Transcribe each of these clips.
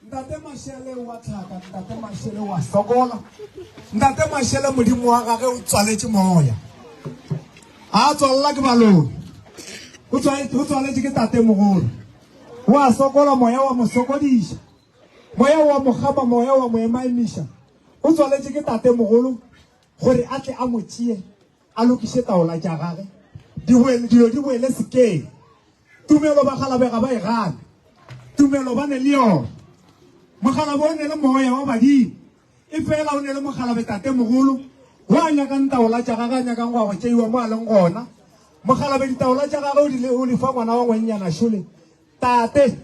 ntate Mashele wa tlhaka ntate Mashele wa sokola ntate Mashele modimo wa gage o tswaletse moya a tswalla ke balong o tswaletse ke tate mogolo wa sokola moya wa mosokodisha moya wa mogaba moya wa moemaimisha o tswaletse ke tate mogolo gore a tle a motšie a lokise taola tša gage dilo di boele sekeng tumelo ba galabega ba e gana tumelo ba ne le yona mogalabe o ne le moya wa badimo e fela o ne le mogalabe tate mogolo wa nyakang taola tša gage a nyakang go tšeiwa mo a leng gona mogalabe ditaola tša gage o di fa ngwana wa ngwennyana šole tate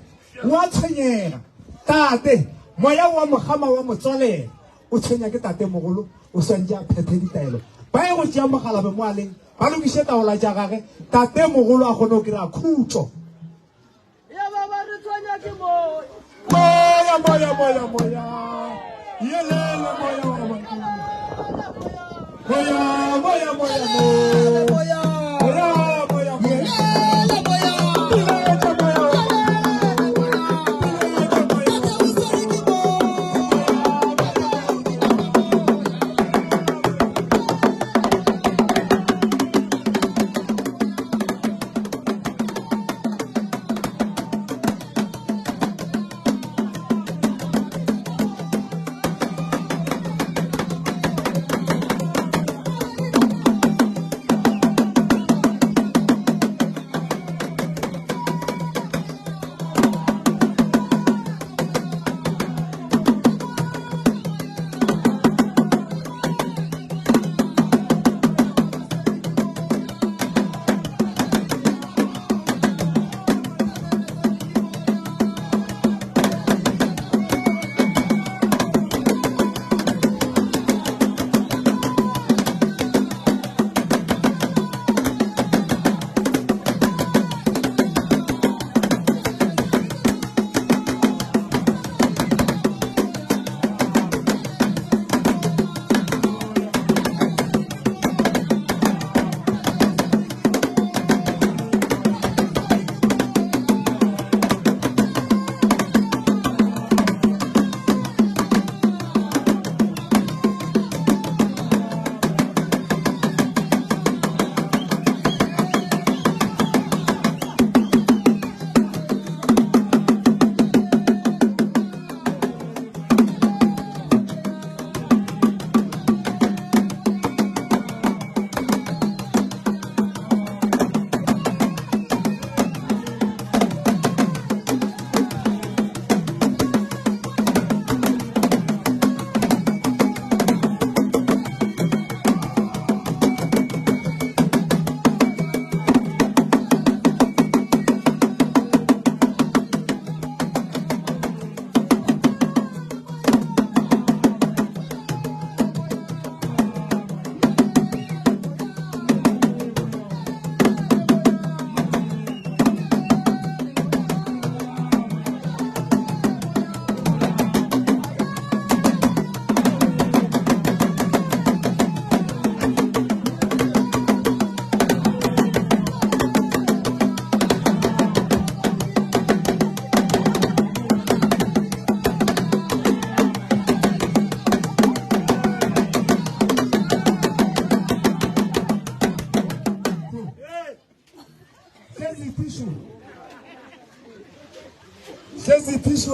wa tshwenyega tate moya wa mogama wa motswalela o tshwenya ke tate mogolo o swantse a phethe ditaelo ba ye go tšea mogalabe mo a leng ba lokiše taola tša gage tate mogolo a kgone go kry-a khutso moya yelele moya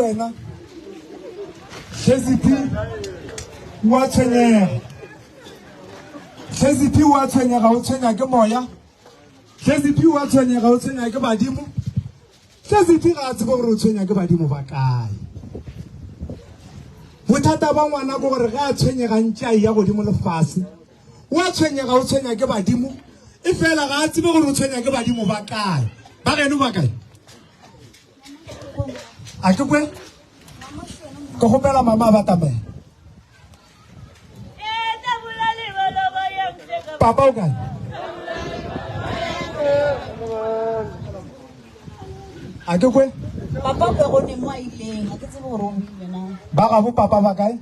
wena Shezipi wa tshwenyega o tshwenya ke moya Shezipi wa tshwenyega o tshwenya ke badimo Shezipi ga a tsebe gore o tshwenya ke badimo ba kae bothata ba ngwana go gore ga a tshwenyega ntse a ya godimo lefase wa tshwenyega o tshwenya ke badimo e fela ga a tsebe gore o tshwenya ke badimo ba kae ba geno ba kae a ke kwe ke gopela mama ba tamela papa o kae a ke kwe papa ke gone mo ileng a ke tsebe gore o ile na ba ga bo papa ba kae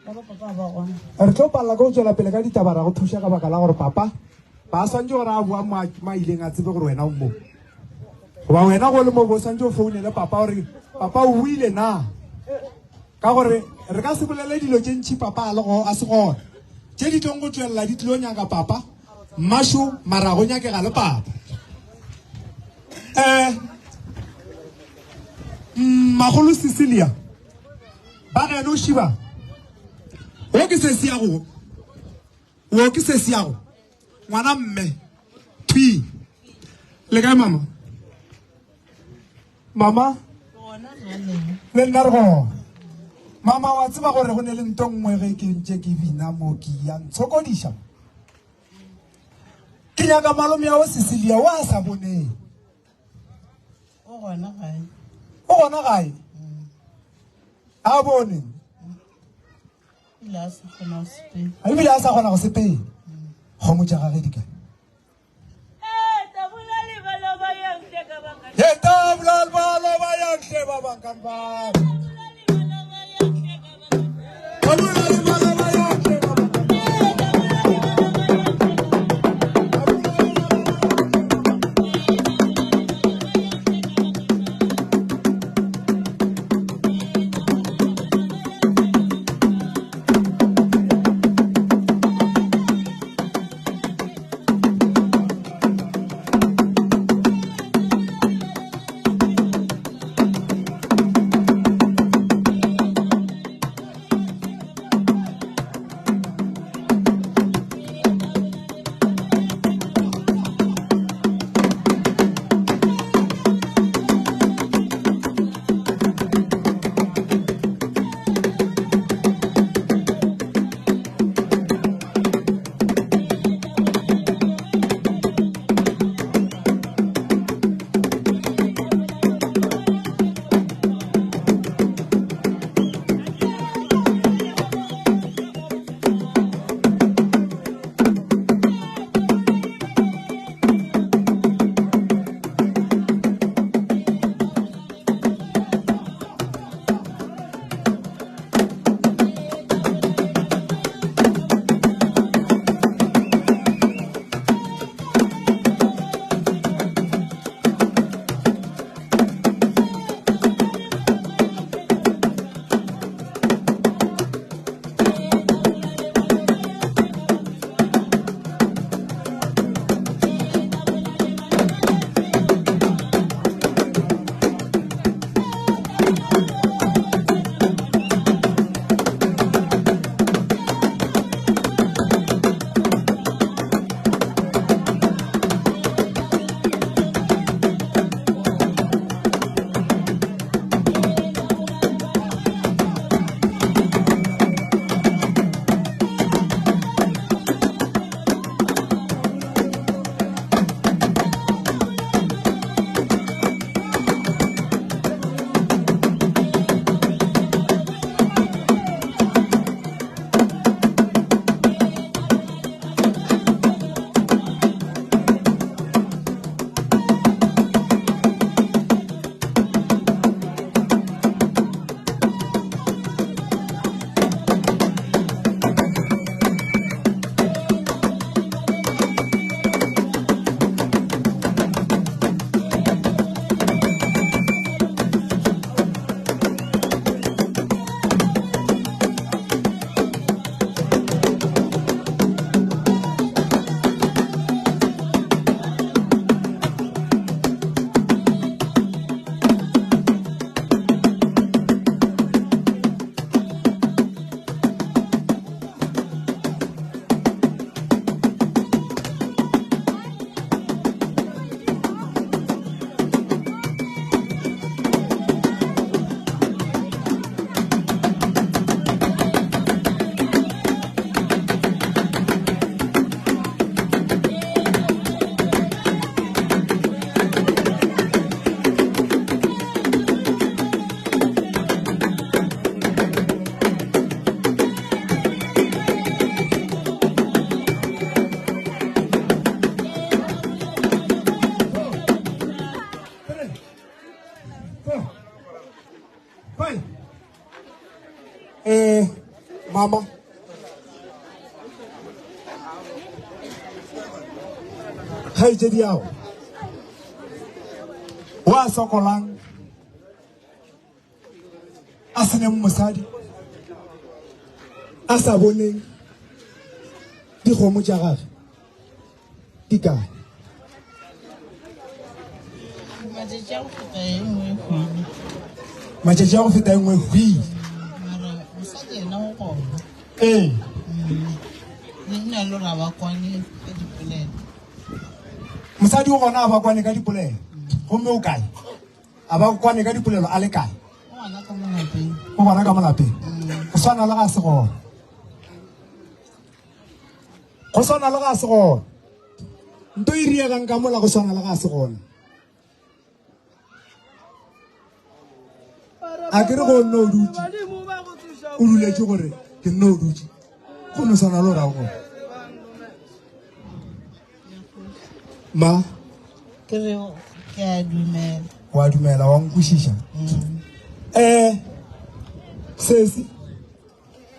papa ba gone re tlo palla go tswela pele ka ditabara go thuša ka baka la gore papa ba santse gore a bua ma ileng a tsebe gore wena o mo goba wena go le mo bo santse o founele papa gore papa o ile na ka gore re ka se bolele dilo tše ntšhi papa a se gona tše di tong go tswelela di tlilo nyaka papa mmasho mara go nyakega le papa magolo Cecilia ba gane o šiba o ke se siago ngwana mme twi le kae mama le nna re gona mama wa tseba gore go ne le nto nngwe ge ke ntse ke bina mo ke ya ntshokodiša ke nyaka malome ya o Cecilia wa sa boneng o gona gae a bone a ebile a sa kgona go sepela kgomo tša gage di kae tabula baloba yantle ba bangkang ba Mama. Hey, Jediao. Wa sokolang. a seneng mosadi a sa boneng dikgomo tša gage di kae matšatši a go feta engwe hwii ee mosadi o gona a ba kwane ka dipolelo gomme o kae a ba kwane ka dipolelo a le kae o gona ka molapeng go swana le ga se gona go swana le ga se gona nto e riegang ka mola go swana le ga se gona a ke re go nne o dutse o duletse gore ke nne o dutse go no swana le o rago gore ma wa dumela wa nkwešiša sesi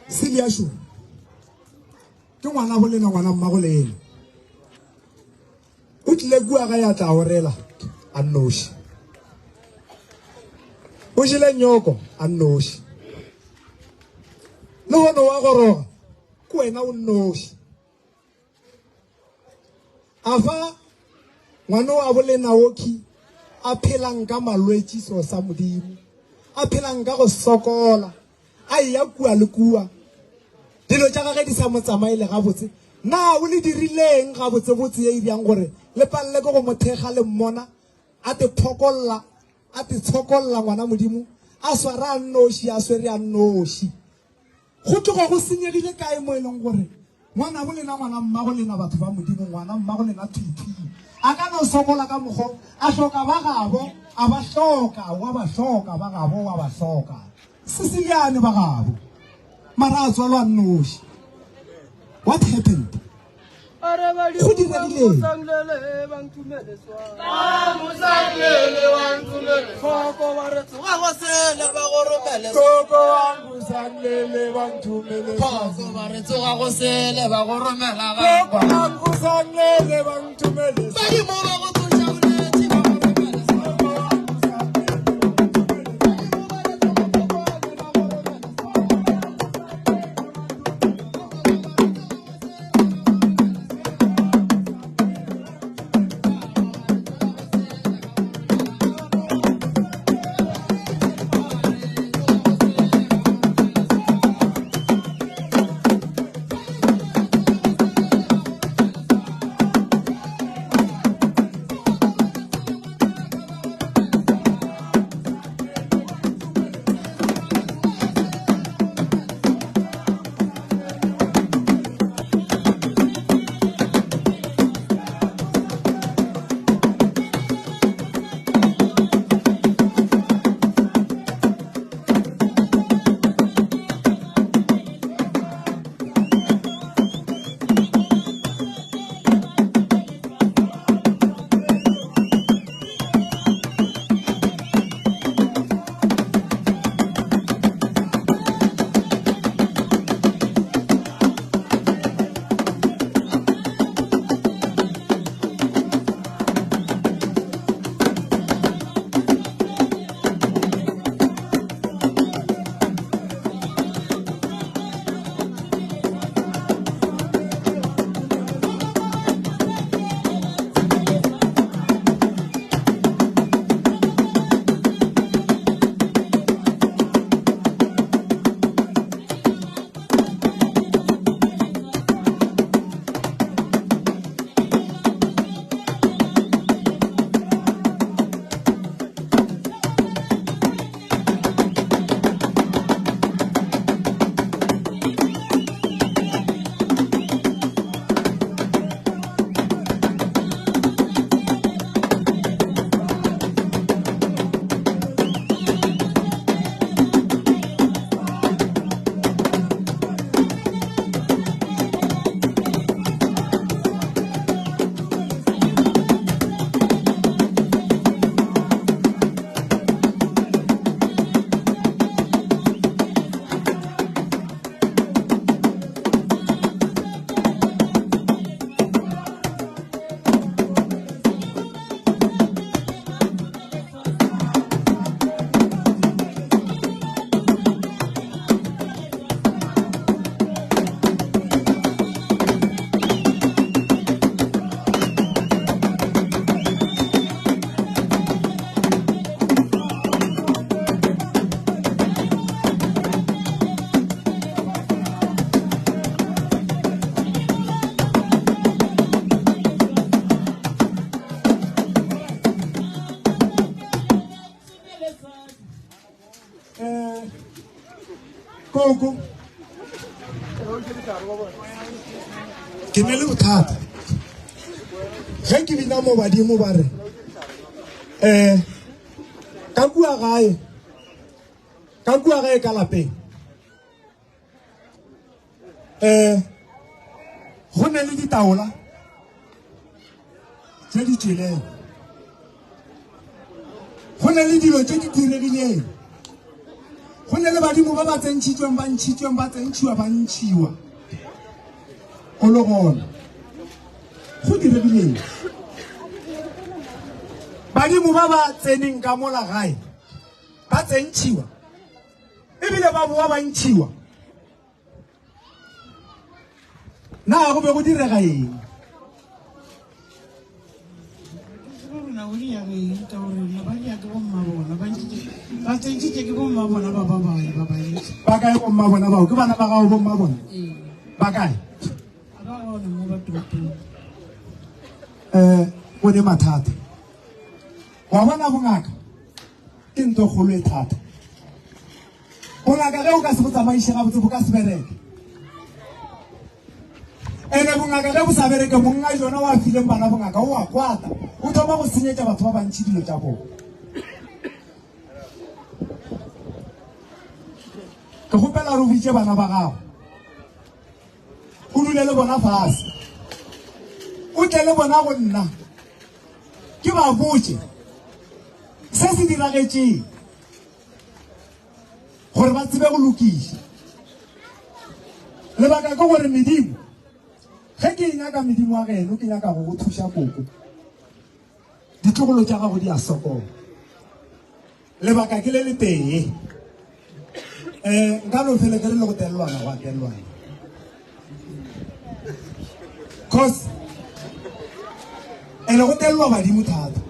Siliasho ke ngwana go lena ngwana mma go lena o tlile bua ga ya tla horela a nnoši o jile nyoko a nnoši le gona wa goroga ke wena o nnoši a fa ngwana wa bolena woki a phelang ka malwetši so sa modimo a phelang ka go sokola a ya kua le kua dilo tša gage di sa mo tsamaile gabotse na o le dirileng gabotsebotse ye e dirang gore le palle ke go mothekga le mmona a te phokolola a te tshokolola ngwana modimo a swara a nnoši a swere a nnoši go tloga go senyegile kae mo e leng gore ngwana bo lena ngwana mmago lena batho ba modimo ngwana mmago lena thwithwi a ka no sokola ka mokgo a hloka ba gabo a ba hloka wa ba hloka ba gabo wa ba hloka sisiliane ba gabo mara a tswalwa nnoši what happened go diregileng Koko ke ne le bothata ge ke bina mo badimo ba re ka kua gae ka lapeng go ne le ditaola tse di tšweleng go ne le dilo tse di diregileng go ne le badimo ba ba tsentšhitšweng ba tsentšhiwa ba ntšhiwa o le gona go diregileng badimo ba ba tseneng ka mola gae ba tsentšhiwa ebile ba boa ba ntšhiwa na go be go direga eng ba kae bomma bona bao ke bana ba gago bomma bona ba kae go ne mathata wa bona bongaka ke ntho kgolo e thata bongaka ge o ka se bo tsamaiše gabotse bo ka se bereke ene bongaka ge bo sa bereke monga jona wa fileng bana bongaka o a kwata o thoma go senyetša batho ba bantšhi dilo tša bona ke gopela re o bitše bana ba gago o dule le bona fase o tle le bona go nna ke ba botse se se diragetšeng gore ba tsebe go lokiša lebaka ke gore medimo ge ke nyaka medimo wa geno ke nyaka go thuša koko ditlogolo tša gago di a sokola lebaka ke le le tee nka no fele ke re le go telelwana go a telelwana cause ene go telelwa badimo thata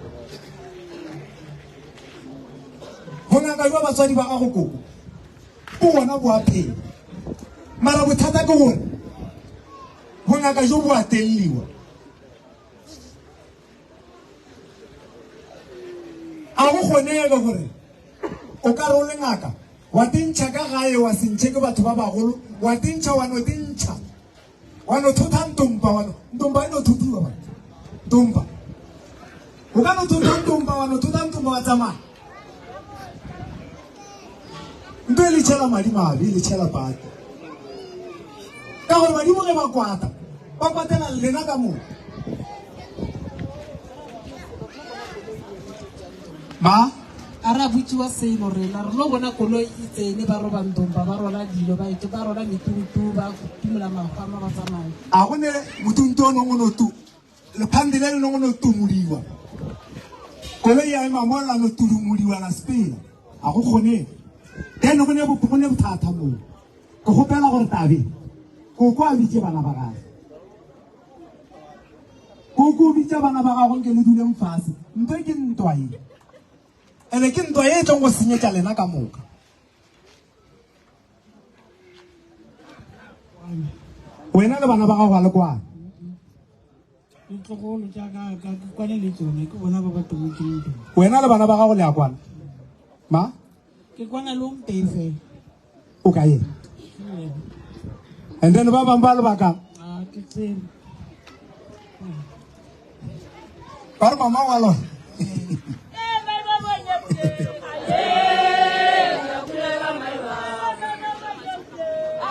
bongaka jwa batswadi ba gago koko bo bona bo a phela mara bothata ke gore bongaka jo bo a teleliwa a go kgonega gore o ka re o le ngaka wa tintšha ka gae wa sentšhe ke batho ba bagolo wa tintšha wa no tintšha wa no thotha ntompa ntompa e no thothiwa ba ntompa o ka no thotha ntompa wa no thotha ntompa wa tsamaya nto e le tšhela madi mabe le tšhela pate ka gore badimo ge ba kwata ba kwatela lena ka moo ma a ra botsiwa selo rena re lo bona koloi e tsene ba roba ntompa ba rola dilo ba ite ba rola metutu ba tumela magama ba tsamaya a go ne motuntu o nong o no tu lephandi le le nong o no tumodiwa koloi ya ema mola no tudumodiwa la spela a go kgone then go ne bothata moo ke gopela gore tabe koko a bitse bana ba gae koko o bitse bana ba gago nke le duleng fase ntho ke ntwa e ene ke ntwa e tsong go senyetša lena ka moka wena le bana ba gago ba le kwana ditlogolo jaaka ka kwane le tsone ke bona ba ba tumokeng wena le bana ba gago le ya kwana ma ke kwana le ompei fela o ka ena and then ba bangwe ba lebakang ke tsene ba re mama wa lona